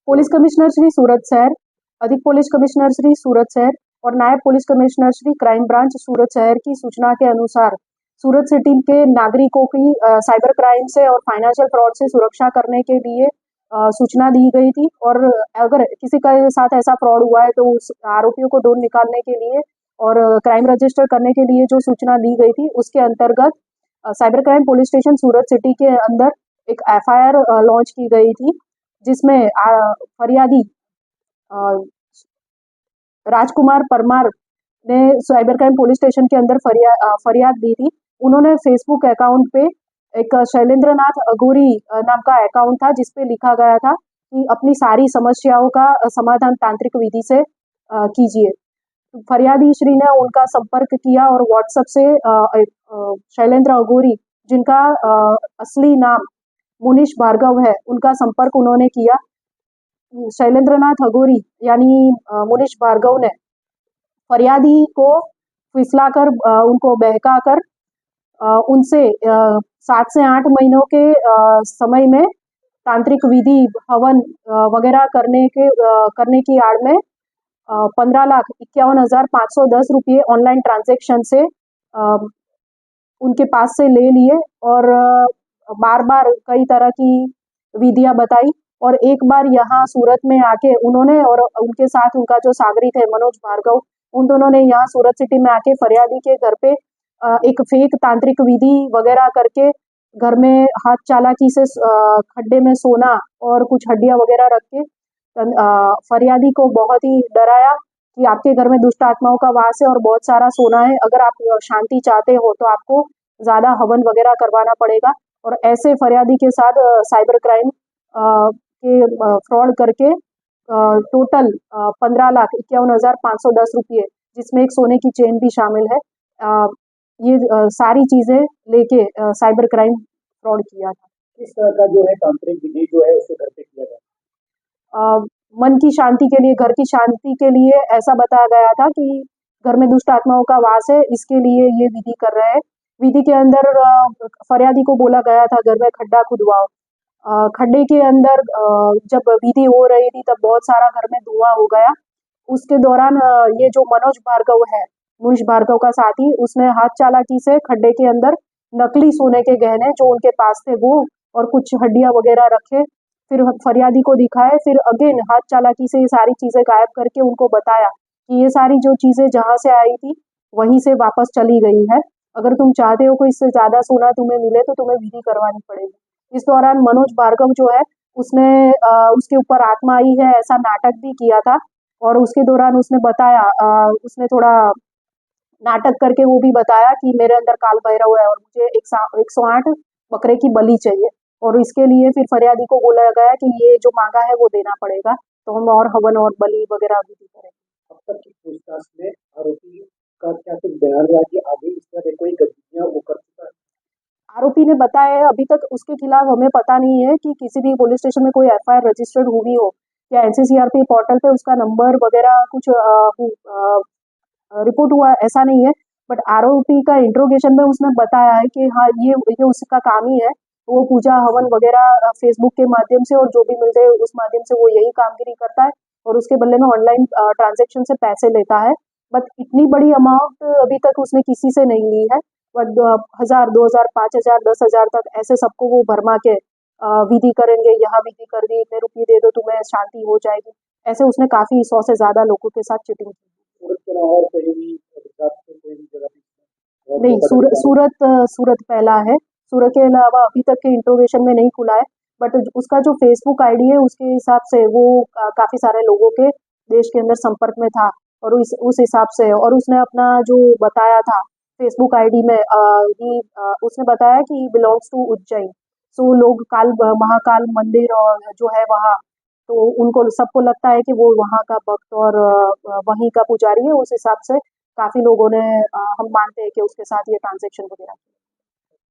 Police commissioner Shri सूरत शहर, अधिक police commissioner Shri सूरत शहर और नायब police commissioner Shri crime branch Surat शहर की सूचना के अनुसार सूरत सिटी के नागरिकों की साइबर क्राइम से और फाइनेंशियल फ्रॉड से सुरक्षा करने के लिए सूचना दी गई थी। और अगर किसी के साथ ऐसा फ्रॉड हुआ है तो उस आरोपियों को ढूंढ निकालने के लिए और क्राइम रजिस्टर करने के लिए जो सूचना दी गई थी उसके अंतर्गत साइबर क्राइम पुलिस स्टेशन सूरत सिटी के अंदर एक एफआईआर लॉन्च की गई थी, जिसमें फरियादी राजकुमार परमार ने साइबर क्राइम पुलिस स्टेशन के अंदर फरियाद दी थी। उन्होंने फेसबुक अकाउंट पे एक शैलेंद्र नाथ अघोरी नाम का अकाउंट था, जिसपे लिखा गया था कि अपनी सारी समस्याओं का समाधान तांत्रिक विधि से कीजिए। फरियादी श्री ने उनका संपर्क किया और व्हाट्सएप से शैलेंद्र अघोरी, जिनका असली नाम मुनीश भार्गव है, उनका संपर्क उन्होंने किया। शैलेंद्र नाथ अघोरी यानी मुनीश भार्गव ने फरियादी को फिसलाकर उनको बहकाकर उनसे 7 से 8 महीनों के समय में तांत्रिक विधि हवन वगैरह करने की आड़ में 15,51,510 रुपये ऑनलाइन ट्रांजैक्शन से उनके पास से ले लिए और बार बार कई तरह की विधियां बताई। और एक बार यहाँ सूरत में आके उन्होंने और उनके साथ उनका जो सागरी थे मनोज भार्गव, उन दोनों ने यहाँ सूरत सिटी में आके फरियादी के घर पे एक फेक तांत्रिक विधि वगैरह करके घर में हाथ चालाकी से खड्डे में सोना और कुछ हड्डियां वगैरह रख के फरियादी को बहुत ही डराया कि आपके घर में दुष्ट आत्माओं का वास है और बहुत सारा सोना है, अगर आप शांति चाहते हो तो आपको ज्यादा हवन वगैरह करवाना पड़ेगा। और ऐसे फरियादी के साथ साइबर क्राइम के फ्रॉड करके टोटल 15,51,510 रुपये, जिसमें एक सोने की चेन भी शामिल है, ये सारी चीजें लेके साइबर क्राइम फ्रॉड किया था। किस तरह का जो है तांत्रिक विधि जो है उसे घर पे किया गया? मन की शांति के लिए, घर की शांति के लिए ऐसा बताया गया था कि घर में दुष्ट आत्माओं का वास है, इसके लिए ये विधि कर रहे हैं। विधि के अंदर फरियादी को बोला गया था घर में खड्डा खुदवाओ। खड्डे के अंदर जब विधि हो रही थी तब बहुत सारा घर में धुआं हो गया। उसके दौरान ये जो मनोज भार्गव है, मुनीश भार्गव का साथी, उसने हाथ चालाकी से खड्डे के अंदर नकली सोने के गहने जो उनके पास थे वो और कुछ हड्डियां वगैरह रखे, फिर फरियादी को दिखाए, फिर अगेन हाथ चालाकी से ये सारी चीजें गायब करके उनको बताया कि ये सारी जो चीजें जहां से आई थी वहीं से वापस चली गई है, अगर तुम चाहते हो कोई इससे ज्यादा सोना तुम्हें मिले तो तुम्हें विधि करवानी पड़ेगी। इस दौरान मनोज भार्गव जो है उसने उसके ऊपर आत्मा आई है ऐसा नाटक भी किया था और उसके दौरान उसने बताया, उसने थोड़ा नाटक करके वो भी बताया कि मेरे अंदर काल भैरव है और मुझे 108 बकरे की बलि चाहिए और इसके लिए फिर फरियादी को बोला गया कि ये जो मांगा है वो देना पड़ेगा, तो हम और हवन और बलि वगैरह भी करेंगे। अब तक की पूछताछ में आरोपी का क्या कुछ बयान रहा कि आगे इस तरह की कोई गतिविधियां वो कर चुका है? आरोपी ने बताया है अभी तक उसके खिलाफ हमें पता नहीं है कि किसी भी पुलिस स्टेशन में कोई एफआईआर रजिस्टर्ड हुई हो या एनसीसीआरपी पोर्टल पे उसका नंबर वगैरह कुछ रिपोर्ट हुआ, ऐसा नहीं है। बट आरोपी का इंट्रोगेशन में उसने बताया है कि हाँ ये उसका काम ही है, वो पूजा हवन वगैरह फेसबुक के माध्यम से और जो भी मिलते हैं उस माध्यम से वो यही कामगिरी करता है और उसके बदले में ऑनलाइन ट्रांजैक्शन से पैसे लेता है। बट इतनी बड़ी अमाउंट अभी तक उसने किसी से नहीं ली है, बट 1,000, 2,000, 5,000, 10,000 तक ऐसे सबको वो भरमा के विधि करेंगे, यहाँ विधि कर दी, इतने रुपये दे दो तुम्हें शांति हो जाएगी, ऐसे उसने काफी 100 से ज्यादा लोगों के साथ चिटिंग की। नहीं, सूरत पहला है। सूरत के अलावा अभी तक के इंट्रोगेशन में नहीं खुला है, बट उसका जो फेसबुक आईडी है उसके हिसाब से वो काफी सारे लोगों के देश के अंदर संपर्क में था और उस हिसाब से, और उसने अपना जो बताया था फेसबुक आईडी में उसने बताया कि बिलोंग्स टू उज्जैन। सो लोग महाकाल मंदिर और जो है वहाँ, तो उनको सबको लगता है कि वो वहाँ का भक्त और वहीं का पुजारी है। उस हिसाब से काफी लोगों ने हम मानते हैं कि उसके साथ ये ट्रांजैक्शन वगैरह